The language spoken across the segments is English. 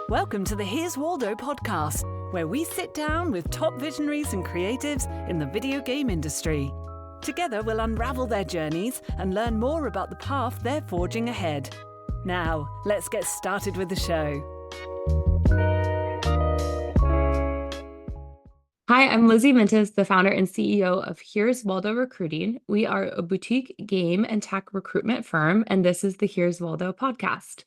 Welcome to the Here's Waldo podcast, where we sit down with top visionaries and creatives in the video game industry. Together, we'll unravel their journeys and learn more about the path they're forging ahead. Now, let's get started with the show. Hi, I'm Lizzie Mintis, the founder and CEO of Here's Waldo Recruiting. We are a boutique game and tech recruitment firm, and this is the Here's Waldo podcast.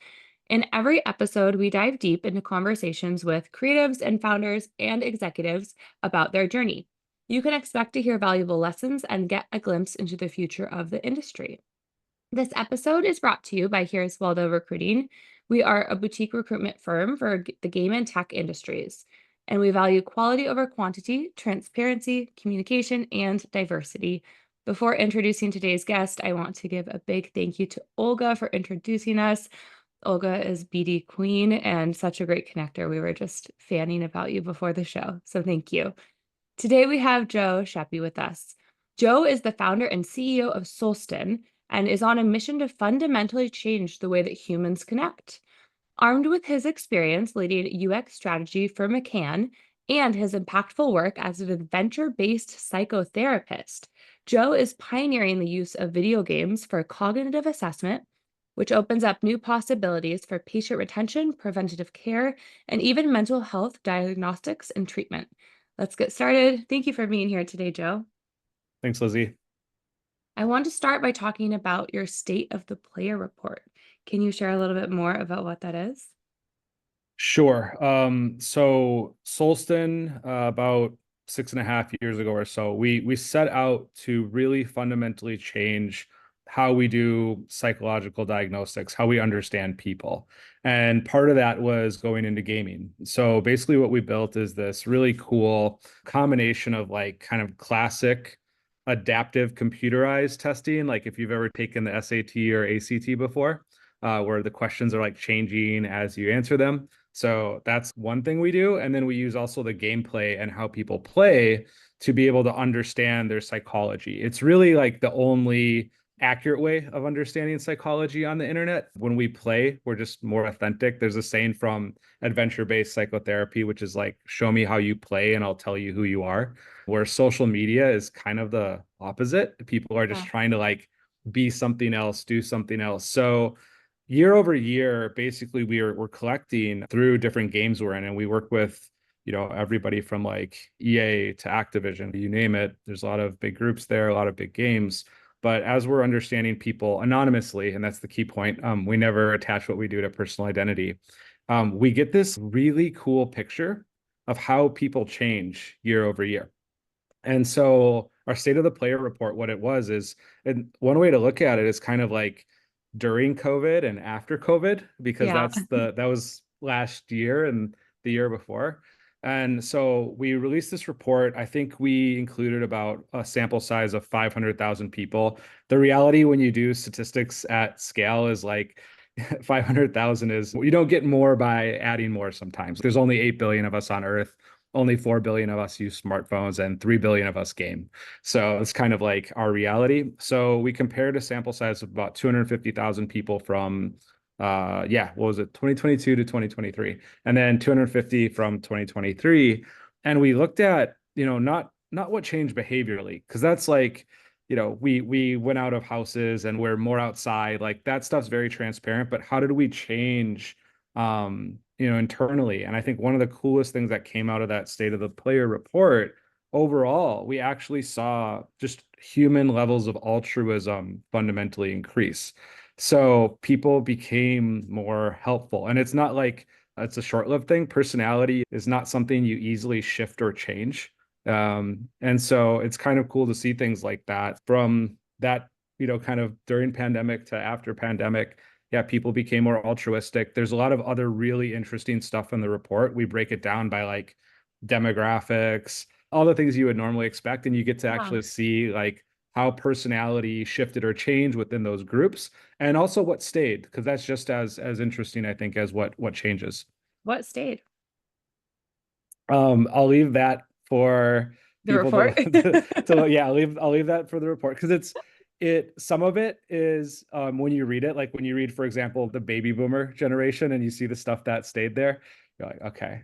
In every episode, we dive deep into conversations with creatives and founders and executives about their journey. You can expect to hear valuable lessons and get a glimpse into the future of the industry. This episode is brought to you by Here's Waldo Recruiting. We are a boutique recruitment firm for the game and tech industries, and we value quality over quantity, transparency, communication, and diversity. Before introducing today's guest, I want to give a big thank you to Olga for introducing us. Olga is BD Queen and such a great connector. We were just fanning about you before the show, so thank you. Today we have Joe Schaeppi with us. Joe is the founder and CEO of Solsten and is on a mission to fundamentally change the way that humans connect. Armed with his experience leading UX strategy for McCann and his impactful work as an adventure-based psychotherapist, Joe is pioneering the use of video games for cognitive assessment, which opens up new possibilities for patient retention, preventative care, and even mental health diagnostics and treatment. Let's get started. Thank you for being here today, Joe. Thanks, Lizzie. I want to start by talking about your State of the Player report. Can you share a little bit more about what that is? Sure. So Solsten, about 6.5 years ago or so, we set out to really fundamentally change how we do psychological diagnostics, how we understand people. And part of that was going into gaming. So basically what we built is this really cool combination of like kind of classic adaptive computerized testing, like if you've ever taken the SAT or ACT before, where the questions are like changing as you answer them. So that's one thing we do. And then we use also the gameplay and how people play to be able to understand their psychology. It's really like the only accurate way of understanding psychology on the internet. When we play, we're just more authentic. There's a saying from adventure-based psychotherapy, which is like, show me how you play and I'll tell you who you are. Where social media is kind of the opposite. People are just trying to like be something else, do something else. So year over year, basically we're collecting through different games we're in, and we work with, everybody from like EA to Activision, you name it. There's a lot of big groups there, a lot of big games. But as we're understanding people anonymously, and that's the key point, we never attach what we do to personal identity. We get this really cool picture of how people change year over year. And so our State of the Player report, what it was is, and one way to look at it is kind of like during COVID and after COVID, because that was last year and the year before. And so we released this report. I think we included about a sample size of 500,000 people. The reality when you do statistics at scale is like 500,000 is, you don't get more by adding more sometimes. There's only 8 billion of us on Earth. Only 4 billion of us use smartphones and 3 billion of us game. So it's kind of like our reality. So we compared a sample size of about 250,000 people from what was it, 2022 to 2023, and then 250 from 2023. And we looked at, not what changed behaviorally, because that's like, we went out of houses and we're more outside, like that stuff's very transparent. But how did we change internally? And I think one of the coolest things that came out of that State of the Player report, overall, we actually saw just human levels of altruism fundamentally increase. So people became more helpful. And it's not like it's a short-lived thing. Personality is not something you easily shift or change. And so it's kind of cool to see things like that from that, kind of during pandemic to after pandemic. Yeah, people became more altruistic. There's a lot of other really interesting stuff in the report. We break it down by like demographics, all the things you would normally expect. And you get to actually see like how personality shifted or changed within those groups, and also what stayed, because that's just as interesting, I think, as what changes. What stayed? I'll leave that for the report. I'll leave that for the report, because some of it is when you read it, like when you read, for example, the baby boomer generation and you see the stuff that stayed there, you're like, okay,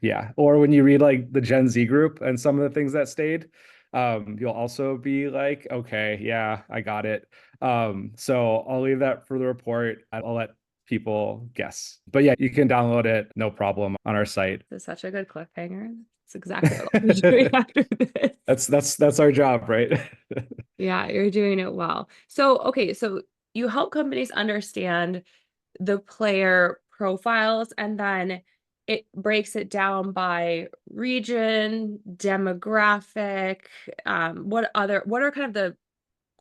yeah. Or when you read like the Gen Z group and some of the things that stayed, you'll also be like, okay, yeah, I got it. So I'll leave that for the report. I'll let people guess. But yeah, you can download it, no problem, on our site. It's such a good cliffhanger. It's exactly what we're doing after this. That's our job, right? Yeah, you're doing it well. So, okay, so you help companies understand the player profiles, and then it breaks it down by region, demographic. What are kind of the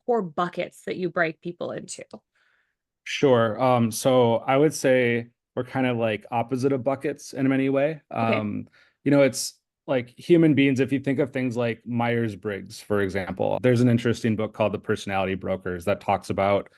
core buckets that you break people into? Sure. So I would say we're kind of like opposite of buckets in many way. Okay. It's like human beings, if you think of things like Myers-Briggs, for example, there's an interesting book called The Personality Brokers that talks about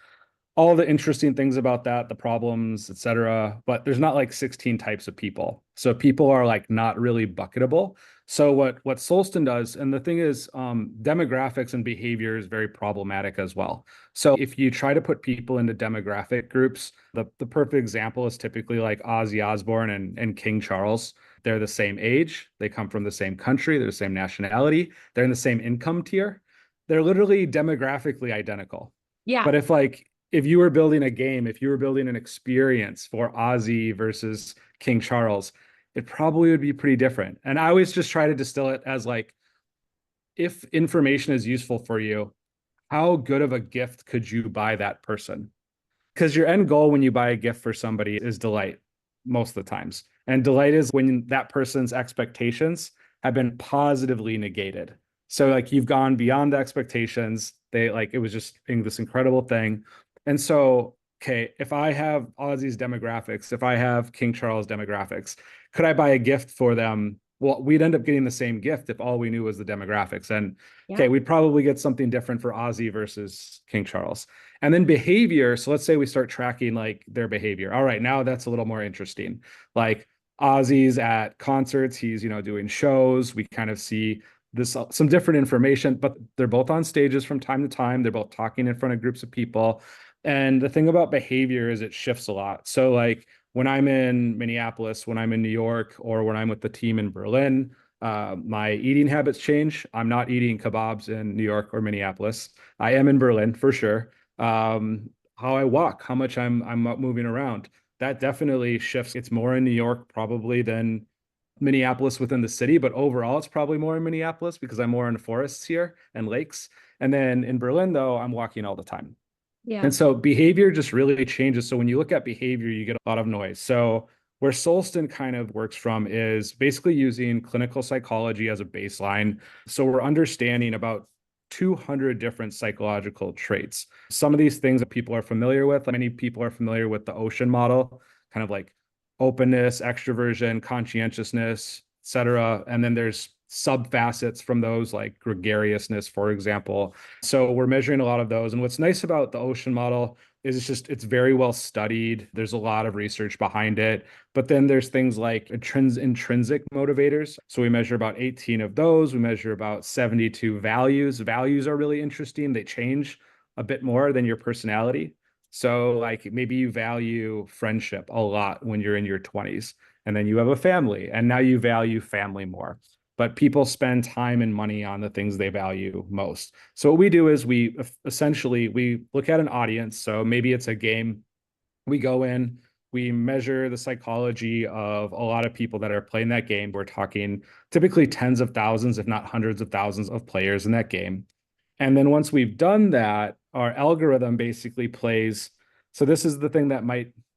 all the interesting things about that, the problems, et cetera. But there's not like 16 types of people. So people are like not really bucketable. So what Solsten does, and the thing is, demographics and behavior is very problematic as well. So if you try to put people into demographic groups, the perfect example is typically like Ozzy Osbourne and King Charles. They're the same age, they come from the same country, they're the same nationality, they're in the same income tier. They're literally demographically identical. Yeah. But if you were building a game, if you were building an experience for Ozzy versus King Charles, it probably would be pretty different. And I always just try to distill it as like, if information is useful for you, how good of a gift could you buy that person? Because your end goal when you buy a gift for somebody is delight most of the times. And delight is when that person's expectations have been positively negated. So like you've gone beyond the expectations. They like it was just this incredible thing. And so, okay, if I have Ozzy's demographics, if I have King Charles demographics, could I buy a gift for them? Well, we'd end up getting the same gift if all we knew was the demographics. And okay, we'd probably get something different for Ozzy versus King Charles. And then behavior. So let's say we start tracking like their behavior. All right, now that's a little more interesting. Like Ozzy's at concerts, he's, doing shows. We kind of see this some different information, but they're both on stages from time to time. They're both talking in front of groups of people. And the thing about behavior is it shifts a lot. So like when I'm in Minneapolis, when I'm in New York, or when I'm with the team in Berlin, my eating habits change. I'm not eating kebabs in New York or Minneapolis. I am in Berlin for sure. How I walk, how much I'm moving around, that definitely shifts. It's more in New York probably than Minneapolis within the city, but overall it's probably more in Minneapolis because I'm more in the forests here and lakes. And then in Berlin, though, I'm walking all the time. Yeah. And so behavior just really changes. So when you look at behavior, you get a lot of noise. So where Solsten kind of works from is basically using clinical psychology as a baseline. So we're understanding about 200 different psychological traits. Some of these things that people are familiar with, many people are familiar with the Ocean model, kind of like openness, extroversion, conscientiousness, et cetera. And then there's sub facets from those like gregariousness, for example. So we're measuring a lot of those. And what's nice about the Ocean model is it's very well studied. There's a lot of research behind it. But then there's things like intrinsic motivators. So we measure about 18 of those. We measure about 72 values. Values are really interesting. They change a bit more than your personality. So like maybe you value friendship a lot when you're in your 20s, and then you have a family, and now you value family more. But people spend time and money on the things they value most. So what we do is we look at an audience. So maybe it's a game. We go in, we measure the psychology of a lot of people that are playing that game. We're talking typically tens of thousands, if not hundreds of thousands of players in that game. And then once we've done that, our algorithm basically plays. So this is the thing that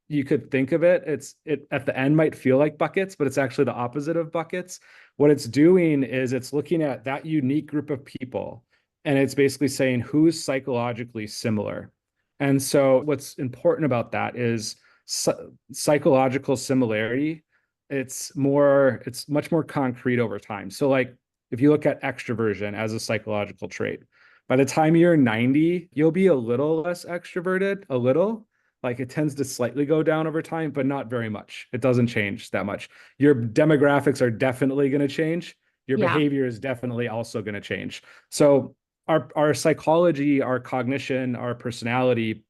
you could think of it. It at the end might feel like buckets, but it's actually the opposite of buckets. What it's doing is it's looking at that unique group of people, and it's basically saying who's psychologically similar. And so what's important about that is psychological similarity. It's much more concrete over time. So like if you look at extroversion as a psychological trait, by the time you're 90, you'll be a little less extroverted, a little. Like it tends to slightly go down over time, but not very much. It doesn't change that much. Your demographics are definitely going to change. Your behavior is definitely also going to change. So our psychology, our cognition, our personality,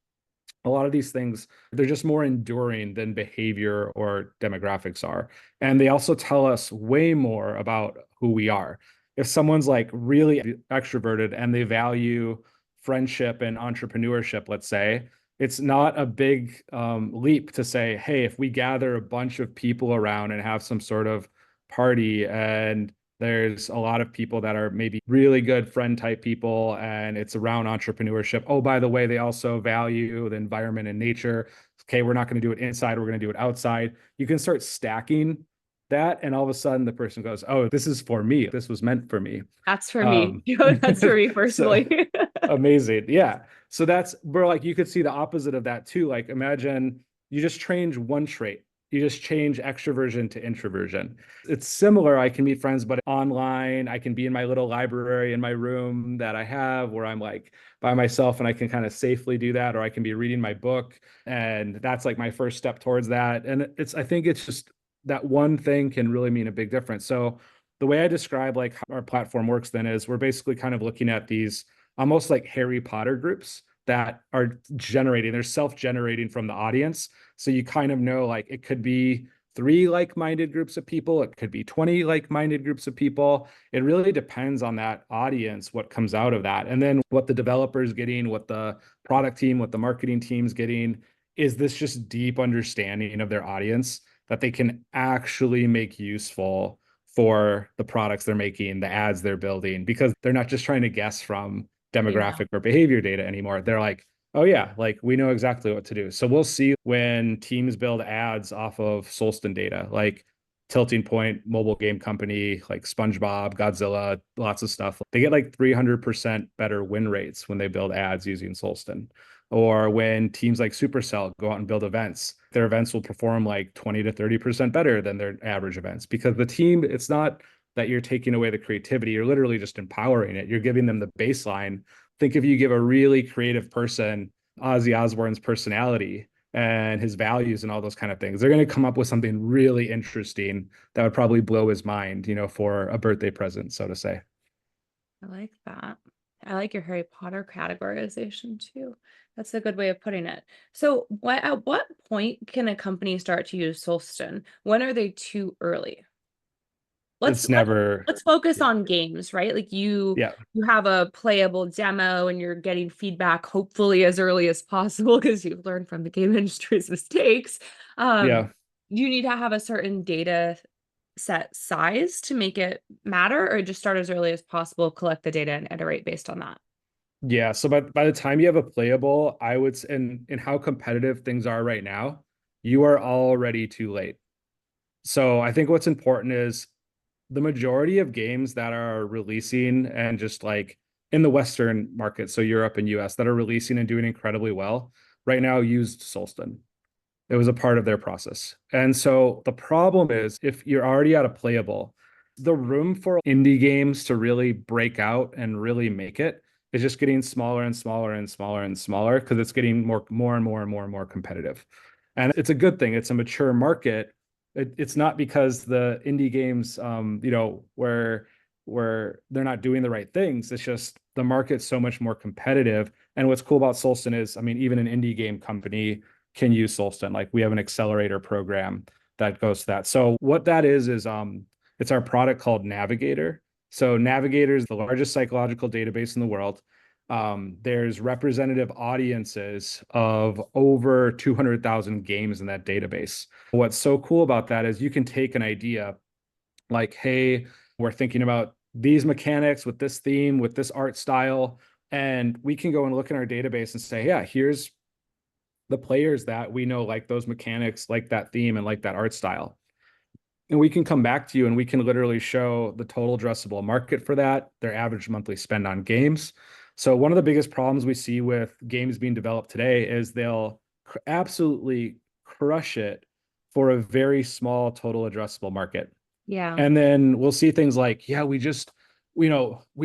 a lot of these things, they're just more enduring than behavior or demographics are. And they also tell us way more about who we are. If someone's like really extroverted and they value friendship and entrepreneurship, let's say, it's not a big leap to say, hey, if we gather a bunch of people around and have some sort of party, and there's a lot of people that are maybe really good friend type people and it's around entrepreneurship. Oh, by the way, they also value the environment and nature. Okay, we're not going to do it inside, we're going to do it outside. You can start stacking that, and all of a sudden the person goes, oh, this is for me. This was meant for me. That's for me. That's for me So personally. amazing. Yeah. So that's where like you could see the opposite of that too. Like imagine you just change one trait. You just change extroversion to introversion. It's similar. I can meet friends, but online, I can be in my little library in my room that I have where I'm like by myself and I can kind of safely do that, or I can be reading my book. And that's like my first step towards that. And I think it's just that one thing can really mean a big difference. So the way I describe like how our platform works then is we're basically kind of looking at these almost like Harry Potter groups that are generating, they're self-generating from the audience. So you kind of know like it could be 3 like-minded groups of people, it could be 20 like-minded groups of people. It really depends on that audience, what comes out of that. And then what the developer's getting, what the product team, what the marketing team's getting, is this just deep understanding of their audience that they can actually make useful for the products they're making, the ads they're building, because they're not just trying to guess from demographic or behavior data anymore. They're like, oh yeah, like we know exactly what to do. So we'll see when teams build ads off of Solsten data, like Tilting Point, mobile game company, like SpongeBob, Godzilla, lots of stuff. They get like 300% better win rates when they build ads using Solsten. Or when teams like Supercell go out and build events, their events will perform like 20 to 30% better than their average events, because the team, it's not that you're taking away the creativity, you're literally just empowering it. You're giving them the baseline. Think if you give a really creative person Ozzy Osbourne's personality and his values and all those kind of things, they're going to come up with something really interesting that would probably blow his mind, for a birthday present, so to say. I like that. I like your Harry Potter categorization too. That's a good way of putting it. So at what point can a company start to use Solsten? When are they too early? Let's It's never, let's focus yeah, on games, right? Like you yeah, have a playable demo and you're getting feedback hopefully as early as possible because you've learned from the game industry's mistakes. yeah. You need to have a certain data set size to make it matter, or just start as early as possible, collect the data and iterate based on that? Yeah, so by the time you have a playable, I would say, in how competitive things are right now, you are already too late. So I think what's important is the majority of games that are releasing and just like in the Western market, so Europe and US, that are releasing and doing incredibly well right now used Solsten. It was a part of their process. And so the problem is if you're already at a playable, the room for indie games to really break out and really make it is just getting smaller and smaller and smaller and smaller because it's getting more and more and more and more competitive. And it's a good thing. It's a mature market. It's not because the indie games, where they're not doing the right things. It's just the market's so much more competitive. And what's cool about Solsten is, I mean, even an indie game company can use Solsten. Like we have an accelerator program that goes to that. So what that is it's our product called Navigator. So Navigator is the largest psychological database in the world. There's representative audiences of over 200,000 games in that database. What's so cool about that is you can take an idea like, hey, we're thinking about these mechanics with this theme, with this art style, and we can go and look in our database and say, yeah, here's the players that we know like those mechanics, like that theme, and like that art style. And we can come back to you and we can literally show the total addressable market for that, their average monthly spend on games. So one of the biggest problems we see with games being developed today is they'll absolutely crush it for a very small total addressable market. Yeah. And then we'll see things like, yeah, we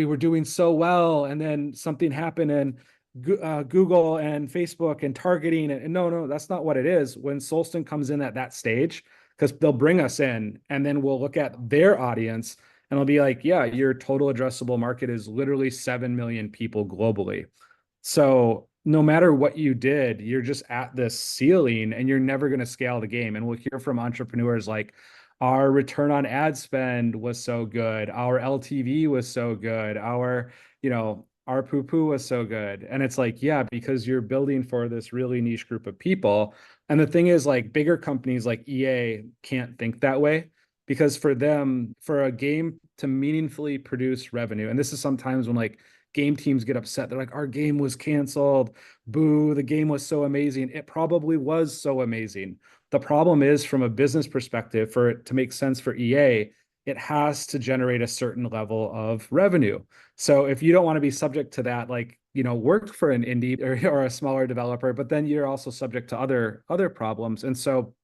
were doing so well, and then something happened, and Google and Facebook and targeting. And no, that's not what it is. When Solsten comes in at that stage, because they'll bring us in and then we'll look at their audience And I'll be like, yeah, your total addressable market is literally 7 million people globally. So no matter what you did, you're just at this ceiling and you're never going to scale the game. And we'll hear from entrepreneurs like, our return on ad spend was so good, our LTV was so good, our poo-poo was so good. And it's like, yeah, because you're building for this really niche group of people. And the thing is, like, bigger companies like EA can't think that way, because for them, for a game to meaningfully produce revenue, and this is sometimes when like game teams get upset. They're like, our game was canceled. Boo, the game was so amazing. It probably was so amazing. The problem is, from a business perspective, for it to make sense for EA, it has to generate a certain level of revenue. So if you don't want to be subject to that, like, work for an indie or a smaller developer, but then you're also subject to other problems. And so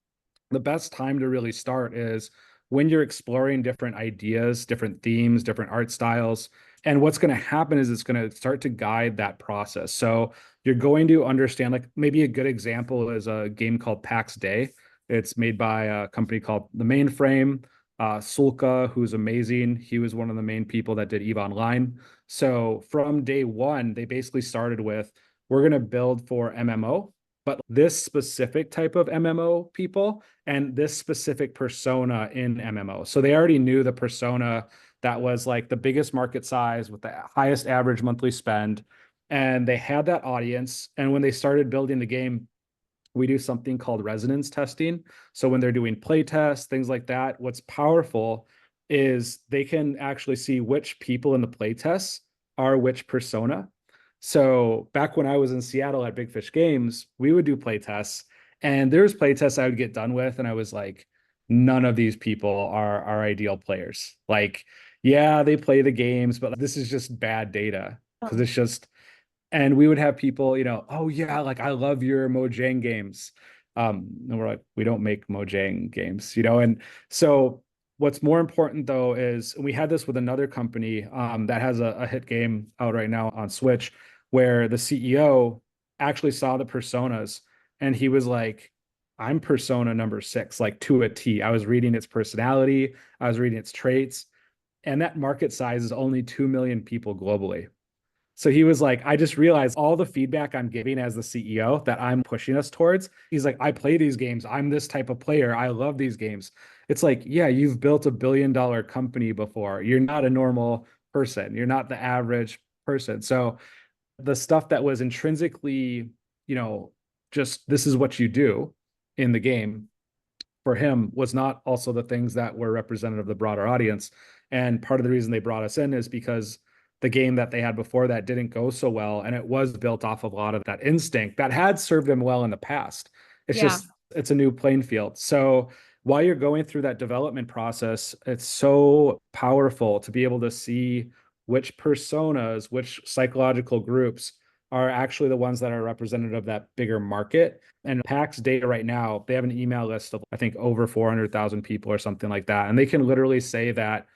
the best time to really start is when you're exploring different ideas, different themes, different art styles. And what's going to happen is it's going to start to guide that process. So you're going to understand, like, maybe a good example is a game called PAX Day. It's made by a company called The Mainframe. Sulka, who's amazing. He was one of the main people that did EVE Online. So from day one, they basically started with, we're going to build for MMO, but this specific type of MMO people and this specific persona in MMO. So they already knew the persona that was like the biggest market size with the highest average monthly spend. And they had that audience. And when they started building the game, we do something called resonance testing. So when they're doing play tests, things like that, what's powerful is they can actually see which people in the play tests are which persona. So back when I was in Seattle at Big Fish Games, we would do play tests, and there's play tests I would get done with, and I was like, none of these people are our ideal players. Like, yeah, they play the games, but this is just bad data, because it's just, and we would have people, oh yeah, like, I love your Mojang games. And we're like, we don't make Mojang games, and so what's more important though is, and we had this with another company that has a hit game out right now on Switch, where the CEO actually saw the personas and he was like, I'm persona number 6, like, to a T. I was reading its personality, I was reading its traits, and that market size is only 2 million people globally. So he was like, I just realized all the feedback I'm giving as the CEO that I'm pushing us towards. He's like, I play these games. I'm this type of player. I love these games. It's like, yeah, you've built a billion-dollar company before. You're not a normal person. You're not the average person. So the stuff that was intrinsically, just this is what you do in the game, for him was not also the things that were representative of the broader audience. And part of the reason they brought us in is because the game that they had before that didn't go so well. And it was built off of a lot of that instinct that had served them well in the past. It's Yeah. just, it's a new playing field. So while you're going through that development process, it's so powerful to be able to see which personas, which psychological groups are actually the ones that are representative of that bigger market. And PAX data right now, they have an email list of, I think, over 400,000 people or something like that. And they can literally say that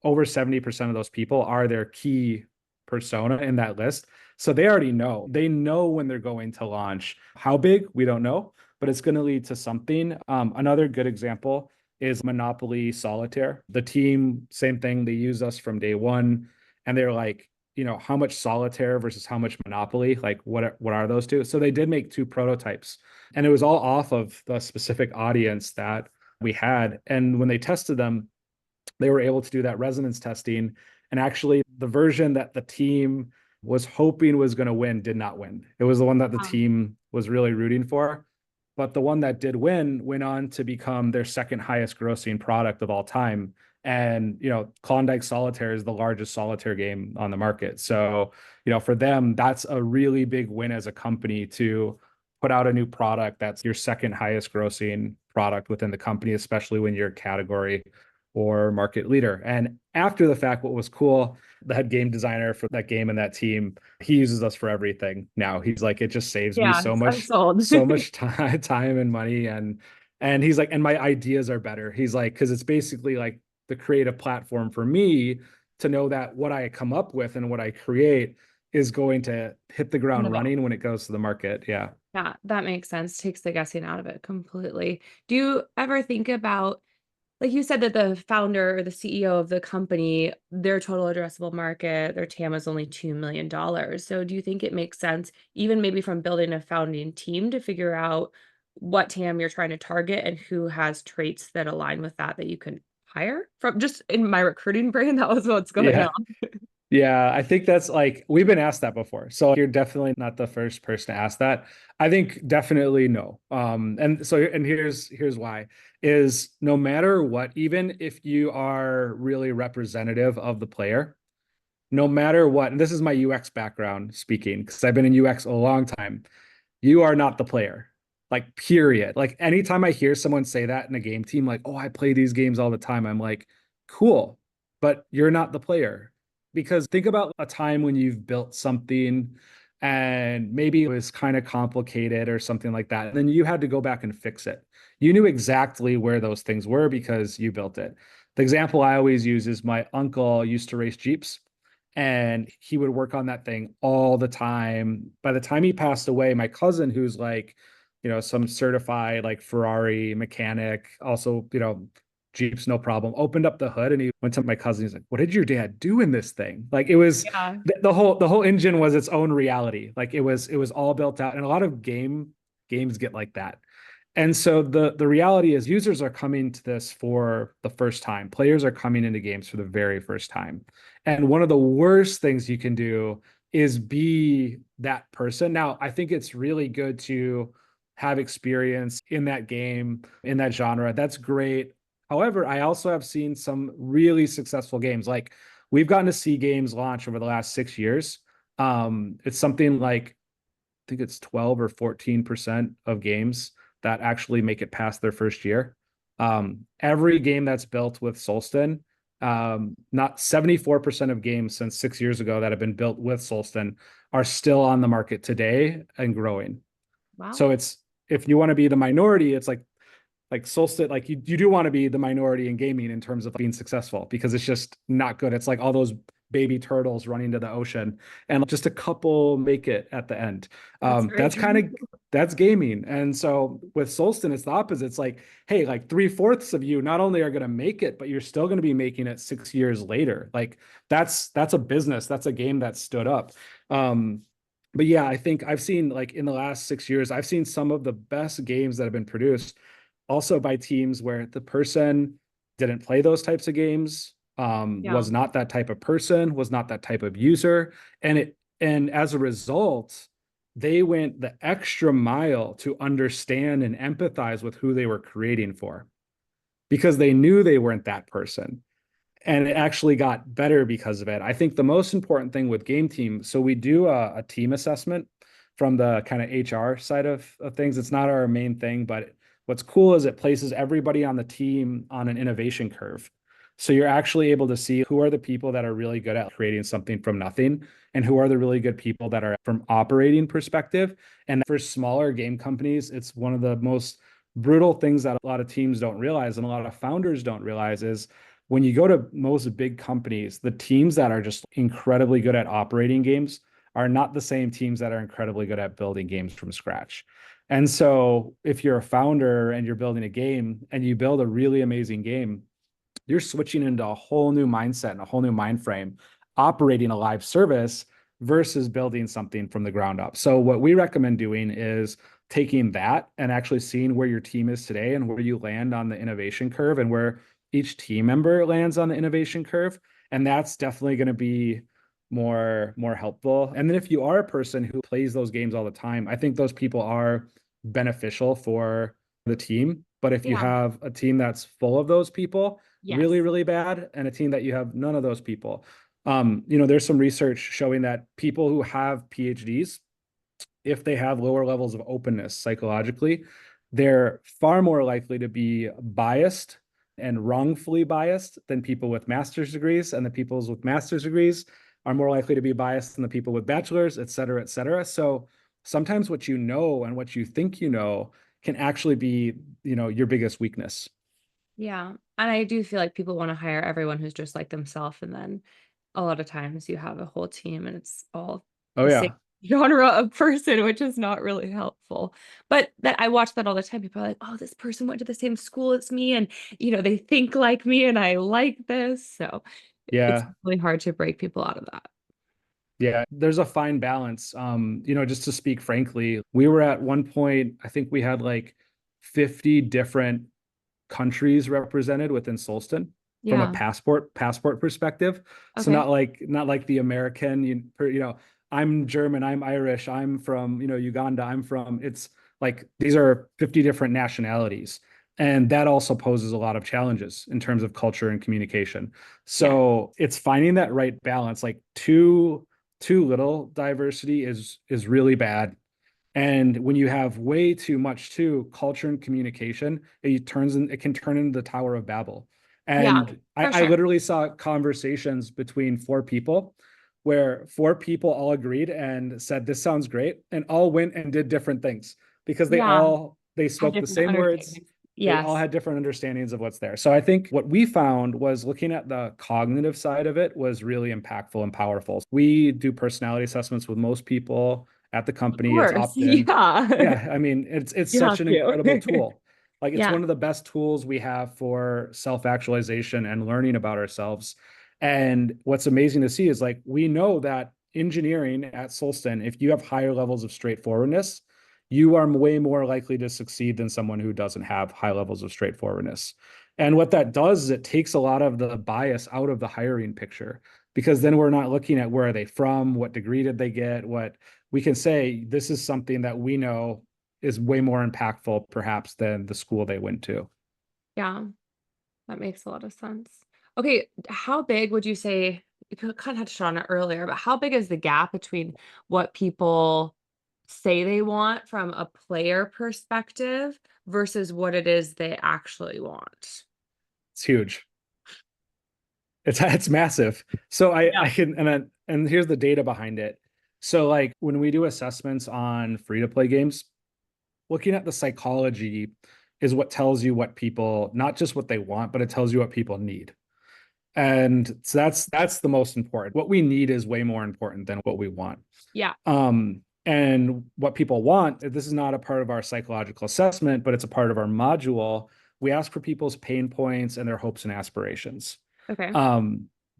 over 70% of those people are their key persona in that list. So they already know. They know when they're going to launch. How big, we don't know, but it's going to lead to something. Another good example is Monopoly Solitaire. The team, same thing. They use us from day one. And they're like, how much Solitaire versus how much Monopoly? Like, what are those two? So they did make 2 prototypes. And it was all off of the specific audience that we had. And when they tested them, they were able to do that resonance testing. And actually, the version that the team was hoping was going to win did not win. It was the one that the team was really rooting for. But the one that did win went on to become their second highest grossing product of all time. And, Klondike Solitaire is the largest solitaire game on the market. So, for them, that's a really big win as a company to put out a new product that's your second highest grossing product within the company, especially when you're a category or market leader. And after the fact, what was cool, the head game designer for that game and that team, he uses us for everything now. He's like, it just saves me Yeah, so I'm much, sold. so much time and money. And he's like, and my ideas are better. He's like, because it's basically like the creative platform for me to know that what I come up with and what I create is going to hit the ground running when it goes to the market. Yeah. Yeah, that makes sense. Takes the guessing out of it completely. Do you ever think about like you said that the founder or the CEO of the company, their total addressable market, their TAM is only $2 million. So do you think it makes sense, even maybe from building a founding team, to figure out what TAM you're trying to target and who has traits that align with that you can hire? From just in my recruiting brain, that was what's going Yeah. on. Yeah, I think that's like we've been asked that before. So you're definitely not the first person to ask that. I think definitely no. And here's why is no matter what, even if you are really representative of the player, no matter what, and this is my UX background speaking, because I've been in UX a long time, you are not the player. Like, period. Like anytime I hear someone say that in a game team, like, oh, I play these games all the time, I'm like, cool, but you're not the player. Because think about a time when you've built something and maybe it was kind of complicated or something like that. And then you had to go back and fix it. You knew exactly where those things were because you built it. The example I always use is my uncle used to race Jeeps and he would work on that thing all the time. By the time he passed away, my cousin, who's like, some certified like Ferrari mechanic, also, Jeeps, no problem, opened up the hood and he went to my cousin. He's like, what did your dad do in this thing? Like it was Yeah. the whole engine was its own reality. Like it was all built out. And a lot of games get like that. And so the reality is users are coming to this for the first time. Players are coming into games for the very first time. And one of the worst things you can do is be that person. Now, I think it's really good to have experience in that game, in that genre. That's great. However, I also have seen some really successful games. Like we've gotten to see games launch over the last 6 years. It's something like I think it's 12 or 14% of games that actually make it past their first year. Every game that's built with Solsten, not 74% of games since 6 years ago that have been built with Solsten are still on the market today and growing. Wow. So it's if you want to be the minority, it's like Solstice, like you do want to be the minority in gaming in terms of being successful because it's just not good. It's like all those baby turtles running to the ocean and just a couple make it at the end. That's very That's kind true. of that's gaming. And so with Solstice, it's the opposite. It's like, hey, like 3/4 of you not only are going to make it, but you're still going to be making it 6 years later. Like that's a business. That's a game that stood up. But yeah, I think I've seen like in the last 6 years, I've seen some of the best games that have been produced also by teams where the person didn't play those types of games, Yeah. was not that type of person, was not that type of user. And as a result, they went the extra mile to understand and empathize with who they were creating for because they knew they weren't that person. And it actually got better because of it. I think the most important thing with game team, so we do a team assessment from the kind of HR side of things. It's not our main thing, but what's cool is it places everybody on the team on an innovation curve. So you're actually able to see who are the people that are really good at creating something from nothing and who are the really good people that are from operating perspective. And for smaller game companies, it's one of the most brutal things that a lot of teams don't realize and a lot of founders don't realize is when you go to most big companies, the teams that are just incredibly good at operating games are not the same teams that are incredibly good at building games from scratch. And so if you're a founder and you're building a game and you build a really amazing game, you're switching into a whole new mindset and a whole new mind frame, operating a live service versus building something from the ground up. So what we recommend doing is taking that and actually seeing where your team is today and where you land on the innovation curve and where each team member lands on the innovation curve. And that's definitely going to be more helpful. And then if you are a person who plays those games all the time, I think those people are beneficial for the team. But if you Yeah. have a team that's full of those people, Yes. really, really bad, and a team that you have none of those people, there's some research showing that people who have PhDs, if they have lower levels of openness psychologically, they're far more likely to be biased and wrongfully biased than people with master's degrees. And the people with master's degrees are more likely to be biased than the people with bachelors, et cetera, et cetera. So sometimes what you know and what you think you know can actually be, your biggest weakness. Yeah. And I do feel like people want to hire everyone who's just like themselves. And then a lot of times you have a whole team and it's all Oh the same yeah. genre of person, which is not really helpful. But that I watch that all the time. People are like, oh, this person went to the same school as me, and they think like me, and I like this. So it's Yeah. really hard to break people out of that. Yeah, there's a fine balance. Just to speak frankly, we were at one point, I think we had like 50 different countries represented within Solsten from a Yeah. passport perspective. So Okay. not like the American, I'm German, I'm Irish, I'm from, Uganda, I'm from, it's like these are 50 different nationalities. And that also poses a lot of challenges in terms of culture and communication. Yeah. So it's finding that right balance. Like too little diversity is really bad. And when you have way too much too, culture and communication, it can turn into the Tower of Babel. Yeah, And for I sure. literally saw conversations between four people where four people all agreed and said, this sounds great, and all went and did different things because Yeah. they Had spoke the different same words. understandings. They all Yes. had different understandings of what's there. So I think what we found was looking at the cognitive side of it was really impactful and powerful. We do personality assessments with most people at the Of company. It's course. opt-in. Yeah. Yeah, I mean, it's You such have an incredible to. tool. Like it's Yeah. one of the best tools we have for self-actualization and learning about ourselves. And what's amazing to see is like we know that engineering at Solsten, if you have higher levels of straightforwardness, you are way more likely to succeed than someone who doesn't have high levels of straightforwardness. And what that does is it takes a lot of the bias out of the hiring picture because then we're not looking at where are they from, what degree did they get, what we can say this is something that we know is way more impactful perhaps than the school they went to. Yeah. That makes a lot of sense. Okay, how big would you say, you kind of touched on it earlier, but how big is the gap between what people say they want from a player perspective versus what it is they actually want? It's huge. It's massive. So Yeah. I can and here's the data behind it. So like when we do assessments on free to play games, looking at the psychology is what tells you what people, not just what they want, but it tells you what people need. And so that's the most important. What we need is way more important than what we want. Yeah. And what people want, this is not a part of our psychological assessment, but it's a part of our module. We ask for people's pain points and their hopes and aspirations. Okay.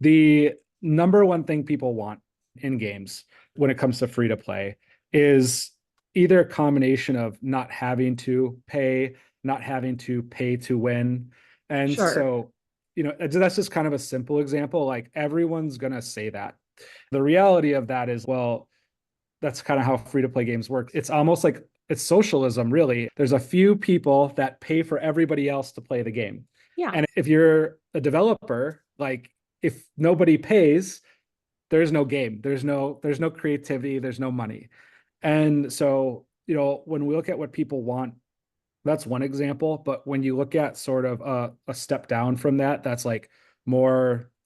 The number one thing people want in games when it comes to free to play is either a combination of not having to pay, not having to pay to win. And Sure. so, that's just kind of a simple example. Like everyone's going to say that. The reality of that is, well, that's kind of how free to play games work. It's almost like it's socialism, really. There's a few people that pay for everybody else to play the game. Yeah. And if you're a developer, like if nobody pays, there's no game. There's no creativity, there's no money. And so, when we look at what people want, that's one example. But when you look at sort of a step down from that, that's like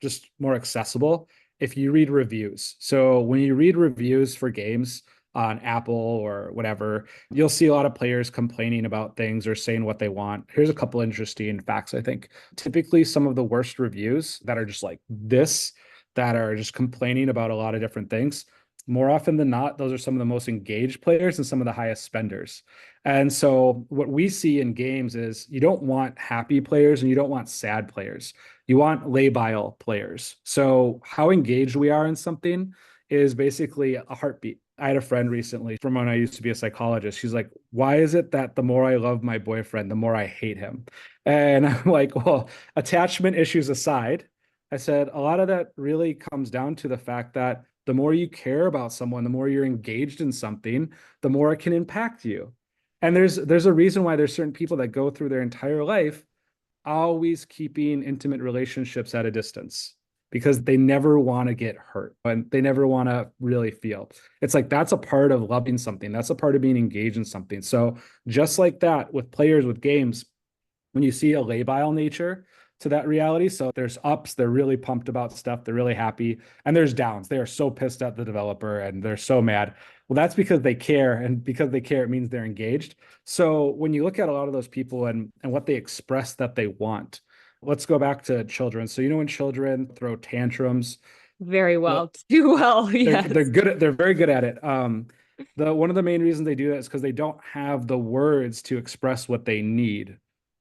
just more accessible. If you read reviews, so when you read reviews for games on Apple or whatever, you'll see a lot of players complaining about things or saying what they want. Here's a couple interesting facts, I think. Typically, some of the worst reviews that are just like this, that are just complaining about a lot of different things, more often than not, those are some of the most engaged players and some of the highest spenders. And so what we see in games is you don't want happy players and you don't want sad players. You want labile players. So how engaged we are in something is basically a heartbeat. I had a friend recently from when I used to be a psychologist. She's like, why is it that the more I love my boyfriend, the more I hate him? And I'm like, well, attachment issues aside, I said, a lot of that really comes down to the fact that the more you care about someone, the more you're engaged in something, the more it can impact you. And there's a reason why there's certain people that go through their entire life always keeping intimate relationships at a distance because they never want to get hurt and they never want to really feel. It's like that's a part of loving something. That's a part of being engaged in something. So just like that with players with games, when you see a labile nature to that reality. So there's ups, they're really pumped about stuff, they're really happy, and there's downs. They are so pissed at the developer and they're so mad. Well, that's because they care, and because they care, it means they're engaged. So when you look at a lot of those people and what they express that they want, let's go back to children. So when children throw tantrums, Very The, well. Too well. they're Yes. good at, they're very good at it. The one of the main reasons they do that is because they don't have the words to express what they need.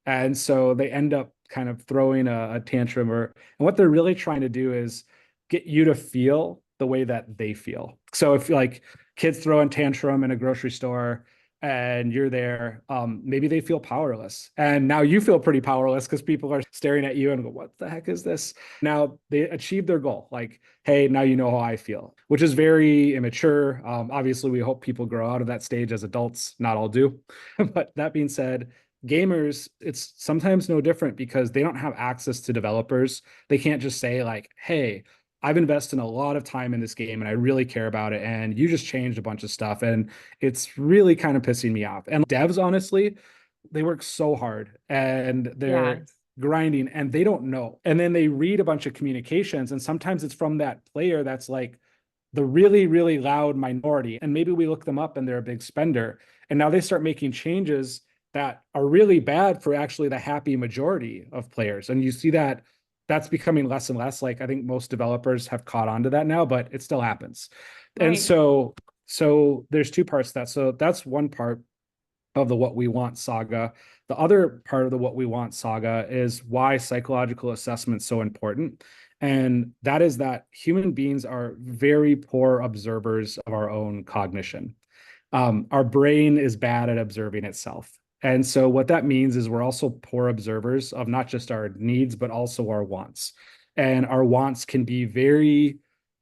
And so they end up kind of throwing a tantrum, and what they're really trying to do is get you to feel the way that they feel. So if like kids throw a tantrum in a grocery store and you're there, maybe they feel powerless. And now you feel pretty powerless because people are staring at you and go, what the heck is this? Now they achieve their goal. Like, hey, now you know how I feel, which is very immature. Obviously, we hope people grow out of that stage as adults. Not all do. But that being said, gamers, it's sometimes no different because they don't have access to developers. They can't just say, like, hey, I've invested a lot of time in this game and I really care about it. And you just changed a bunch of stuff. And it's really kind of pissing me off. And devs, honestly, they work so hard and they're Yes. grinding and they don't know. And then they read a bunch of communications, and sometimes it's from that player that's like the really, really loud minority. And maybe we look them up and they're a big spender. And now they start making changes that are really bad for actually the happy majority of players. And you see that that's becoming less and less. Like I think most developers have caught on to that now, but it still happens. And Right. so there's two parts to that. So that's one part of the what we want saga. The other part of the what we want saga is why psychological assessment's so important. And that is that human beings are very poor observers of our own cognition. Our brain is bad at observing itself. And so what that means is we're also poor observers of not just our needs, but also our wants. And our wants can be very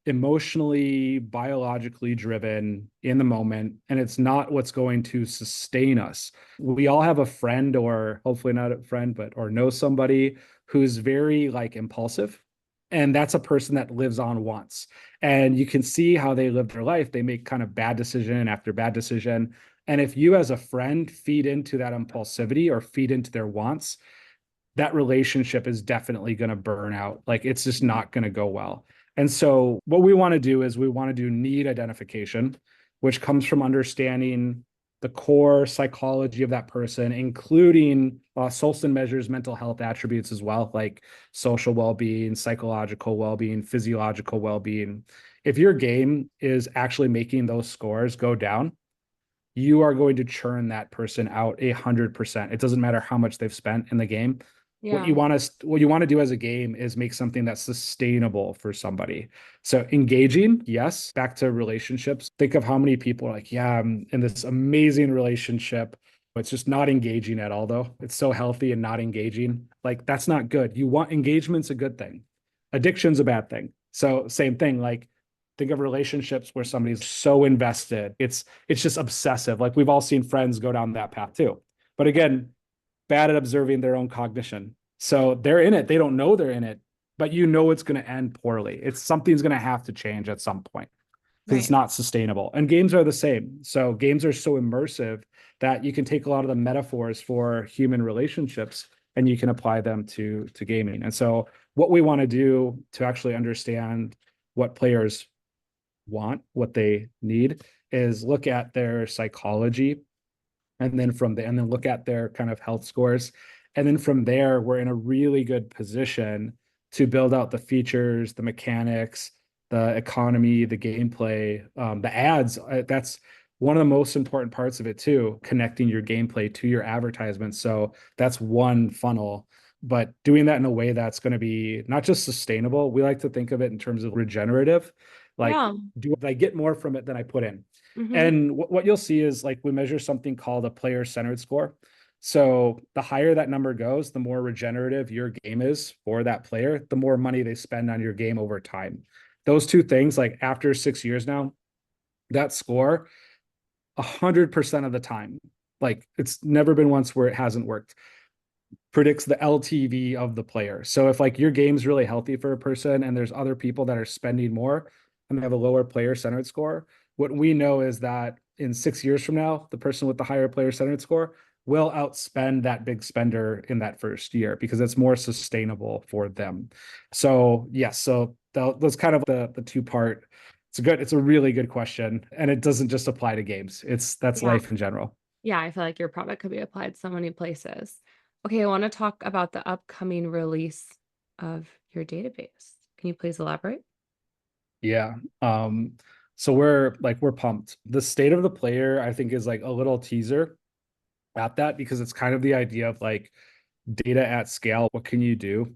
emotionally, biologically driven in the moment, and it's not what's going to sustain us. We all have a friend, or hopefully not a friend, but or know somebody who's very like impulsive. And that's a person that lives on wants. And you can see how they live their life. They make kind of bad decision after bad decision. And if you as a friend feed into that impulsivity or feed into their wants, that relationship is definitely going to burn out. Like it's just not going to go well. And so what we want to do is we want to do need identification, which comes from understanding the core psychology of that person, including Solsten measures mental health attributes as well, like social well-being, psychological well-being, physiological well-being. If your game is actually making those scores go down, you are going to churn that person out 100%. It doesn't matter how much they've spent in the game. Yeah. What you want to do as a game is make something that's sustainable for somebody. So engaging, yes. Back to relationships. Think of how many people are like, yeah, I'm in this amazing relationship. It's just not engaging at all, though. It's so healthy and not engaging. Like that's not good. You want engagement's a good thing. Addiction's a bad thing. So same thing. Like think of relationships where somebody's so invested. It's just obsessive. Like we've all seen friends go down that path too. But again, bad at observing their own cognition. So they're in it. They don't know they're in it, but you know it's going to end poorly. It's something's going to have to change at some point because it's Right. not sustainable. And games are the same. So games are so immersive that you can take a lot of the metaphors for human relationships and you can apply them to gaming. And so what we want to do to actually understand what players want, what they need, is look at their psychology and then look at their kind of health scores. And then from there, we're in a really good position to build out the features, the mechanics, the economy, the gameplay, the ads. That's one of the most important parts of it too, connecting your gameplay to your advertisements. So that's one funnel, but doing that in a way that's going to be not just sustainable. We like to think of it in terms of regenerative. Like, Yeah. do I get more from it than I put in? Mm-hmm. And what you'll see is like we measure something called a player-centered score. So the higher that number goes, the more regenerative your game is for that player, the more money they spend on your game over time. Those two things, like after 6 years now, that score, 100% of the time, like it's never been once where it hasn't worked, predicts the LTV of the player. So if like your game's really healthy for a person and there's other people that are spending more and they have a lower player centered score, what we know is that in 6 years from now, the person with the higher player centered score will outspend that big spender in that first year because it's more sustainable for them. So yes, so that's kind of the two-part. It's a really good question. And it doesn't just apply to games. That's Yeah. life in general. Yeah. I feel like your product could be applied so many places. Okay. I want to talk about the upcoming release of your database. Can you please elaborate? Yeah. So we're pumped. The state of the player, I think, is like a little teaser at that because it's kind of the idea of like data at scale. What can you do?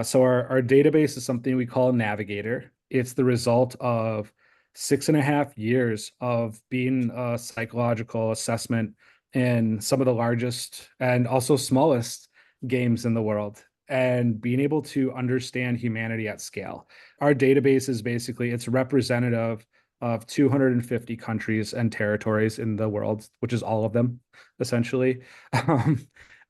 So our database is something we call Navigator. It's the result of 6.5 years of being a psychological assessment in some of the largest and also smallest games in the world and being able to understand humanity at scale. Our database is basically it's representative of 250 countries and territories in the world, which is all of them, essentially.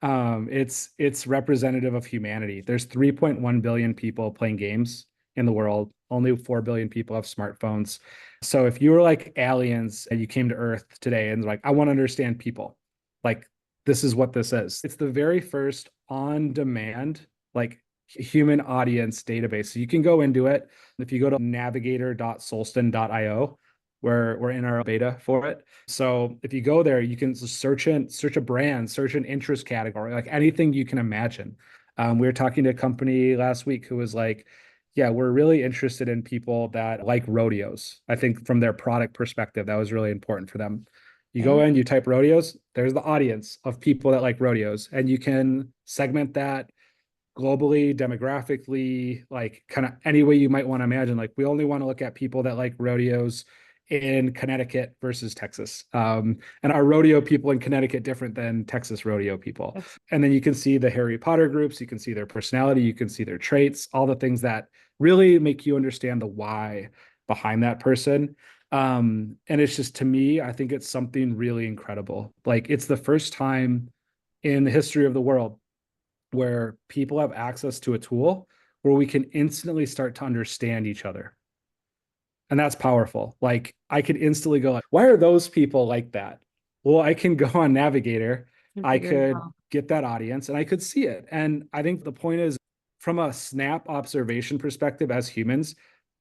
Um, it's representative of humanity. There's 3.1 billion people playing games in the world. Only 4 billion people have smartphones. So if you were like aliens and you came to Earth today and like, I want to understand people, like this is what this is. It's the very first on-demand, like human audience database. So you can go into it. If you go to navigator.solsten.io, where we're in our beta for it. So if you go there, you can search a brand, search an interest category, like anything you can imagine. We were talking to a company last week who was like, yeah, we're really interested in people that like rodeos. I think from their product perspective, that was really important for them. You go in, you type rodeos, there's the audience of people that like rodeos, and you can segment that globally, demographically, like kind of any way you might want to imagine. Like we only want to look at people that like rodeos in Connecticut versus Texas. And our rodeo people in Connecticut different than Texas rodeo people. And then you can see the Harry Potter groups, you can see their personality, you can see their traits, all the things that really make you understand the why behind that person. And it's just, to me, I think it's something really incredible. Like it's the first time in the history of the world where people have access to a tool where we can instantly start to understand each other. And that's powerful. Like I could instantly go like, why are those people like that? Well, I can go on Navigator. I could get that audience and I could see it. And I think the point is from a snap observation perspective as humans,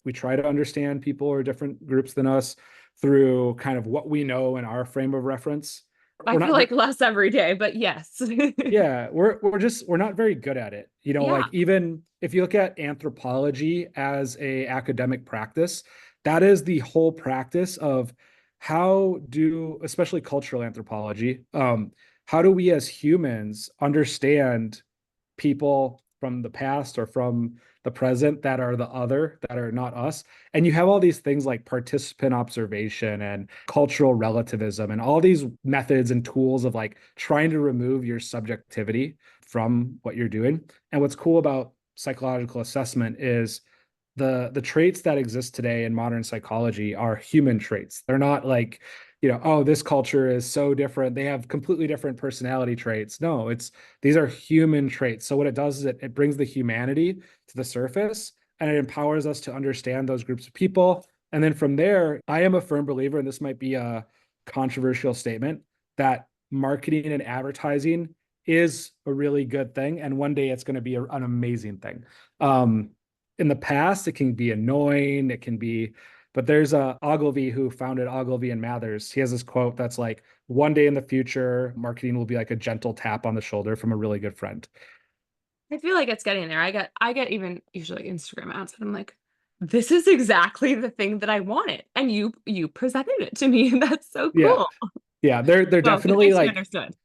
we try to understand people or different groups than us through kind of what we know in our frame of reference. I feel like less every day, but yes. Yeah, we're not very good at it. You know, like even if you look at anthropology as a academic practice, that is the whole practice of how do, especially cultural anthropology, how do we as humans understand people from the past or from the present that are the other, that are not us. And you have all these things like participant observation and cultural relativism and all these methods and tools of like trying to remove your subjectivity from what you're doing. And what's cool about psychological assessment is the traits that exist today in modern psychology are human traits. They're not like, you know, oh, this culture is so different. They have completely different personality traits. No, these are human traits. So what it does is it brings the humanity to the surface and it empowers us to understand those groups of people. And then from there, I am a firm believer, and this might be a controversial statement, that marketing and advertising is a really good thing. And one day it's going to be an amazing thing. In the past, it can be annoying. It can be, but there's Ogilvy who founded Ogilvy and Mathers. He has this quote that's like, one day in the future, marketing will be like a gentle tap on the shoulder from a really good friend. I feel like it's getting there. I get even usually Instagram ads and I'm like, this is exactly the thing that I wanted. And you presented it to me. And that's so cool. Yeah. They're definitely like, understood.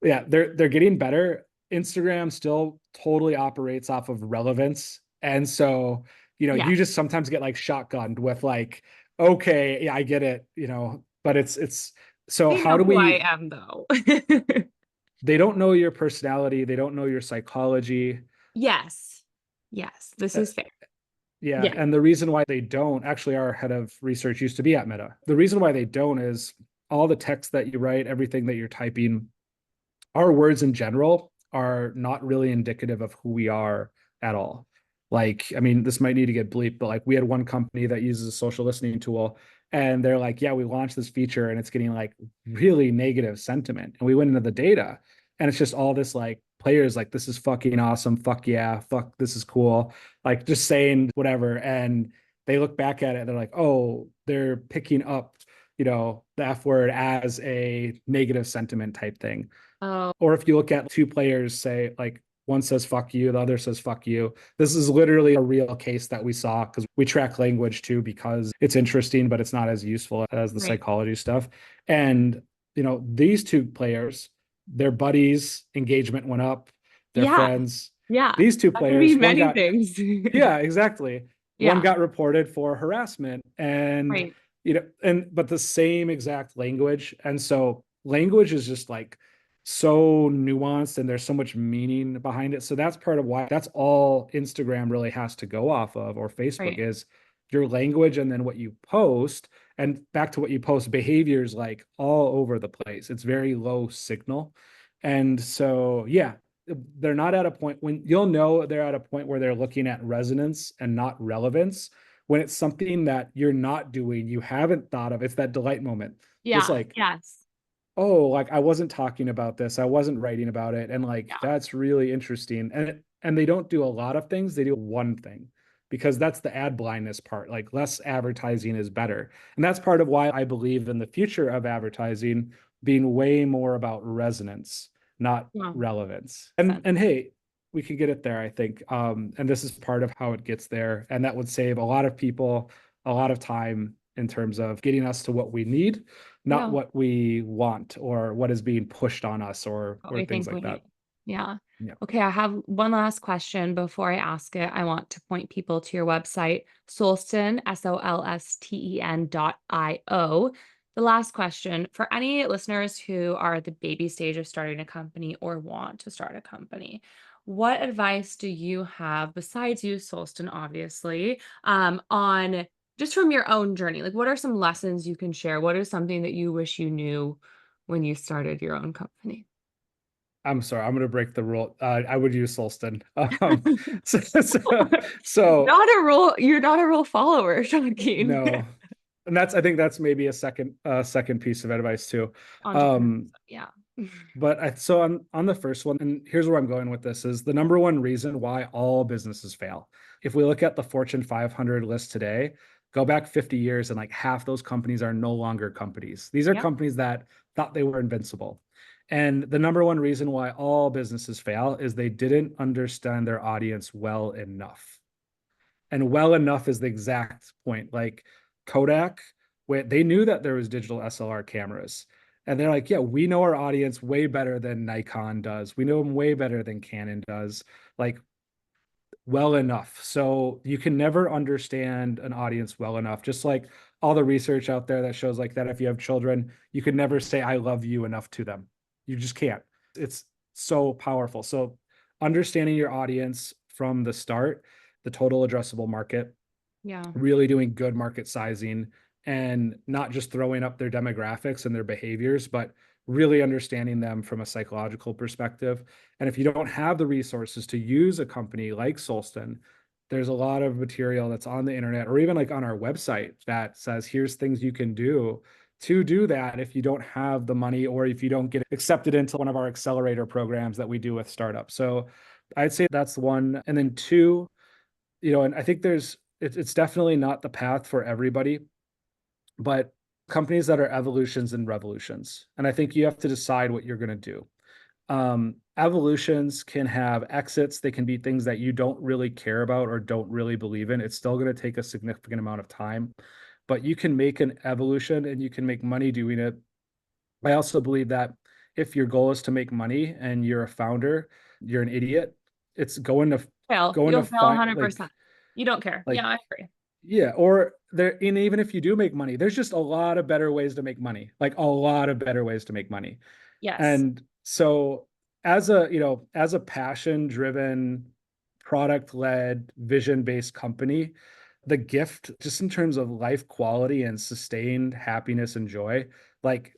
Yeah, they're getting better. Instagram still totally operates off of relevance. And so, you know, you just sometimes get like shotgunned with like, okay, yeah, I get it, you know, but it's so They how know do who we I am though. They don't know your personality, they don't know your psychology. Yes. Yes, this is fair. Yeah, and the reason why they don't, actually our head of research used to be at Meta. The reason why they don't is all the text that you write, everything that you're typing, our words in general are not really indicative of who we are at all. Like, I mean, this might need to get bleeped, but like we had one company that uses a social listening tool and they're like, yeah, we launched this feature and it's getting like really negative sentiment. And we went into the data and it's just all this like players like, this is fucking awesome. Fuck yeah. Fuck, this is cool. Like just saying whatever. And they look back at it and they're like, oh, they're picking up, you know, the F word as a negative sentiment type thing. Oh. Or if you look at two players, say like One says fuck you, the other says fuck you. This is literally a real case that we saw because we track language too because it's interesting, but it's not as useful as the Right. psychology stuff. And, these two players, their buddies' engagement went up, their Yeah. friends. Yeah. These two That could be players, one many got, things. yeah, exactly. One Yeah. got reported for harassment and, Right. but the same exact language. And so language is just like so nuanced and there's so much meaning behind it. So that's part of why that's all Instagram really has to go off of, or Facebook, Right. is your language and then what you post. And back to what you post, behaviors like all over the place. It's very low signal. And so, yeah, they're not at a point when you'll know they're at a point where they're looking at resonance and not relevance when it's something that you're not doing, you haven't thought of. It's that delight moment. It's Yeah. like, Yes. oh, like I wasn't talking about this, I wasn't writing about it, and like Yeah. that's really interesting. And they don't do a lot of things, they do one thing, because that's the ad blindness part. Like less advertising is better. And that's part of why I believe in the future of advertising being way more about resonance, not Yeah. relevance. Sense. And hey, we can get it there, I think. And this is part of how it gets there. And that would save a lot of people a lot of time in terms of getting us to what we need, not Yeah. what we want or what is being pushed on us or What we things think we like need. that. Yeah. Yeah. Okay, I have one last question before I ask it. I want to point people to your website, Solsten, SOLSTEN.io. The last question for any listeners who are at the baby stage of starting a company or want to start a company, what advice do you have besides you, Solsten, obviously, on just from your own journey? Like, what are some lessons you can share? What is something that you wish you knew when you started your own company? I'm sorry, I'm going to break the rule. I would use Solsten. So, so, so Not a rule. You're not a rule follower, shocking. no, and I think that's maybe a second piece of advice too. Entrepreneurs. Um, Yeah. but so on the first one, and here's where I'm going with this, is the number one reason why all businesses fail. If we look at the Fortune 500 list today, go back 50 years and like half those companies are no longer companies. These are Yep. companies that thought they were invincible. And the number one reason why all businesses fail is they didn't understand their audience well enough. And well enough is the exact point. Like Kodak, where they knew that there was digital SLR cameras. And they're like, yeah, we know our audience way better than Nikon does. We know them way better than Canon does. Like, well enough. So you can never understand an audience well enough. Just like all the research out there that shows like that if you have children, you can never say I love you enough to them. You just can't. It's so powerful. So understanding your audience from the start, the total addressable market, Yeah. really doing good market sizing and not just throwing up their demographics and their behaviors, but really understanding them from a psychological perspective. And if you don't have the resources to use a company like Solsten, there's a lot of material that's on the internet or even like on our website that says, here's things you can do to do that if you don't have the money or if you don't get accepted into one of our accelerator programs that we do with startups. So I'd say that's one. And then two, and I think it's definitely not the path for everybody, but companies that are evolutions and revolutions. And I think you have to decide what you're going to do. Evolutions can have exits. They can be things that you don't really care about or don't really believe in. It's still going to take a significant amount of time, but you can make an evolution and you can make money doing it. I also believe that if your goal is to make money and you're a founder, you're an idiot. It's Fail. going to You'll fail find like 100%. You don't care. like Yeah, I agree. yeah, or there, and even if you do make money, there's just a lot of better ways to make money, like a lot of better ways to make money. Yes. And so as a passion-driven, product-led, vision-based company, the gift just in terms of life quality and sustained happiness and joy, like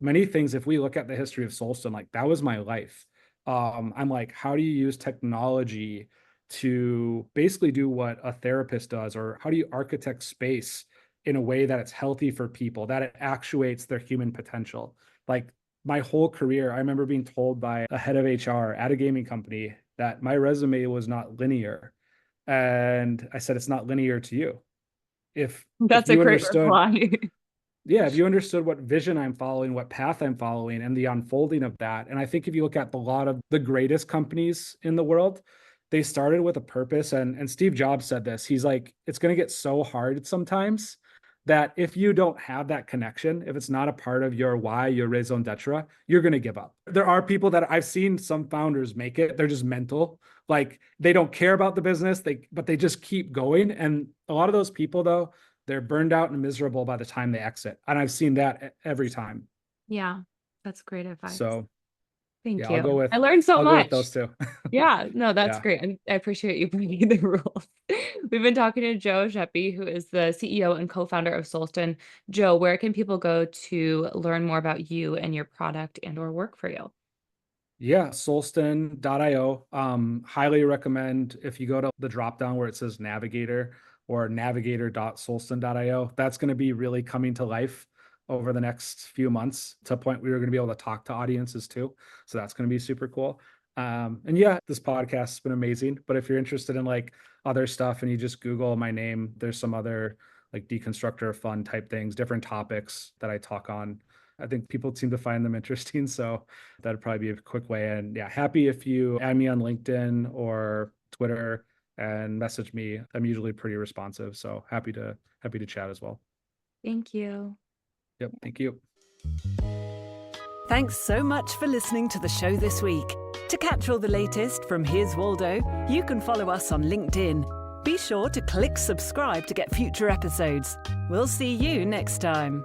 many things, if we look at the history of Solston, like that was my life. I'm like, how do you use technology to basically do what a therapist does, or how do you architect space in a way that it's healthy for people, that it actuates their human potential? Like my whole career, I remember being told by a head of HR at a gaming company that my resume was not linear. And I said, it's not linear to you. If That's a you great understood reply. Yeah, if you understood what vision I'm following, what path I'm following, and the unfolding of that. And I think if you look at a lot of the greatest companies in the world, they started with a purpose. And Steve Jobs said this. He's like, it's going to get so hard sometimes that if you don't have that connection, if it's not a part of your why, your raison d'etre, you're going to give up. There are people that I've seen some founders make it. They're just mental. Like they don't care about the business, but they just keep going. And a lot of those people though, they're burned out and miserable by the time they exit. And I've seen that every time. Yeah, that's great advice. So Thank yeah, you. I learned so I'll much. go with those two. Yeah, no, that's Yeah. great. And I appreciate you bringing the rules. We've been talking to Joe Schaeppi, who is the CEO and co-founder of Solsten. Joe, where can people go to learn more about you and your product and or work for you? Yeah, Solsten.io. Highly recommend if you go to the drop down where it says Navigator or navigator.solsten.io. That's going to be really coming to life over the next few months to a point where you're going to be able to talk to audiences too. So that's going to be super cool. And yeah, this podcast has been amazing. But if you're interested in like other stuff and you just Google my name, there's some other like deconstructor fun type things, different topics that I talk on. I think people seem to find them interesting. So that'd probably be a quick way. And yeah, happy if you add me on LinkedIn or Twitter and message me. I'm usually pretty responsive. So happy to chat as well. Thank you. Yep. Thank you. Thanks so much for listening to the show this week. To catch all the latest from Here's Waldo, you can follow us on LinkedIn. Be sure to click subscribe to get future episodes. We'll see you next time.